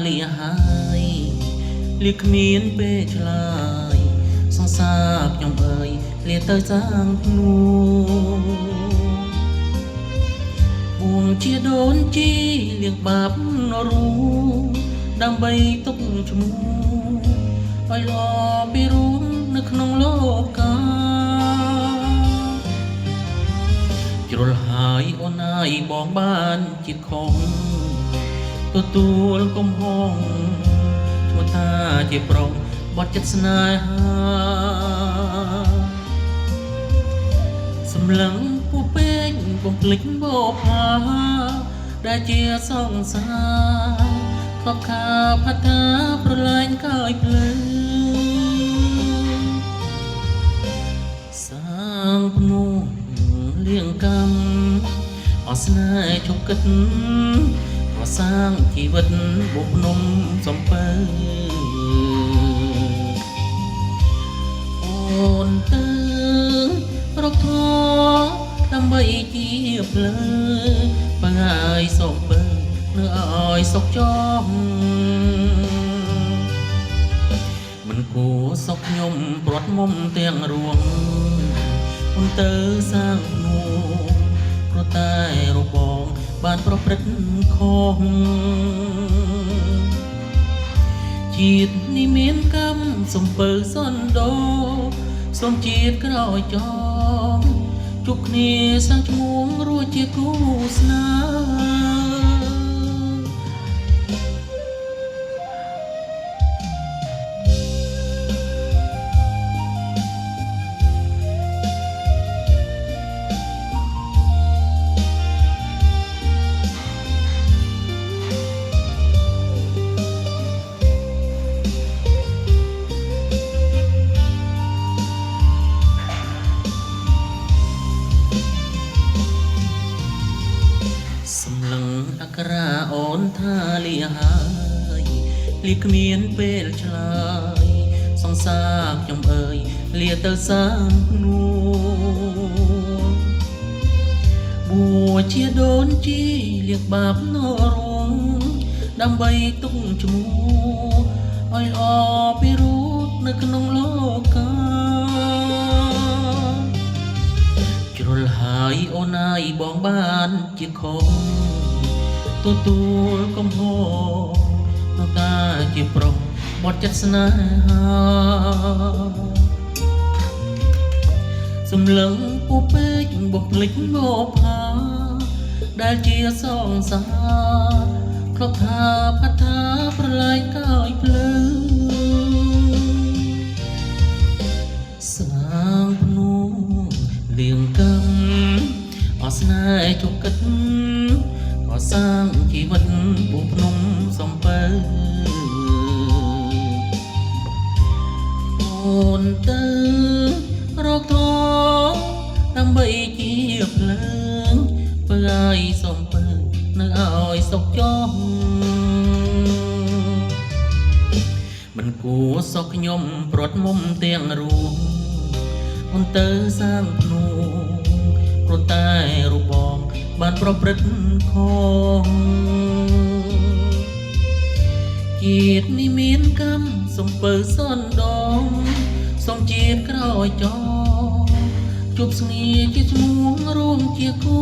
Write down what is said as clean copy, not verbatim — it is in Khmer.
លីហើយលៀកគ្មានពេលឆ្លើយសង្សារខ្ញុំអើយលាទៅសាងភ្នោះពួងជាដូនជីលៀងបាបនរូដើម្បីទុកឈ្មោះឲ្យល្អពីរួមនៅក្នុងលោកាជ្រុលហើយអូនអើយបងបានជាខំទទួលកំហុសឈ្មោះថាជាប្រុងបត់ចិត្តស្នេហាសម្លឹងពោះពេកបំភ្លេចបោផាដែលជាសង្សារខកខាផាថាប្រឡាញ់កាយភ្លើសាងភ្នោះលៀងកម្មអស្នេហ៍ជុកគិតក៏សាងជីវិតបុកភ្នំសំពើអូនទៅរកធរដើម្បីជាភ្លើបើឲ្យសុខបើនៅឲ្យសុខចងមិនគួរសុខខ្ញុំព្រាត់មុំទាំងរួងអូនទៅសាងនោះព្រោះតែរបងបានប្រព្រឹត្តខុសជាតិនេះមានកម្មសំពើសនដោសូមជាតិក្រោយចងជួបគ្នាសាងឈ្មោះរួចជាគូស្នេហ៍អក្សរាអូនថាលីហើយលីគ្មានពេលឆ្លើយសង្សារខ្ញុំអើយលាទៅសាងភ្នោះបួជាដូនជីលៀកបាបនរងដើម្បីទុកឈ្មោះឲ្យល្អពីរូបនៅក្នុងលោកាជ្រុលហើយអូនអើយបងបានជាខំទទួលកំហុសនោះតាជាប្រុងបត់ចិត្តស្នេហាសម្លឹងពោះពេកបំភ្លេចបោផាដែលជាសងសារគ្របថាផាថាប្រឡាយកាយភ្លើសាងភ្នោះលៀងកម្មអស្នេហ៍ជុកគិតក៏សាងជីវិតពុះភ្នំសំពើអូនទៅរកធរដើម្បីជាភ្លើងបើឲ្យសំពើនៅឲ្យសុខចងមិនគួរសុខខ្ញុំព្រាត់មុំទាំងរួមអូនទៅសាងភ្នោះព្រោះតែរូបបងបានប្រព្រឹត្តខុសជាតិនេះមានកម្មសំពើសនដងសូមជាតិក្រោយចោជួបស្ងៀជាឈ្មោះរួមជាគូ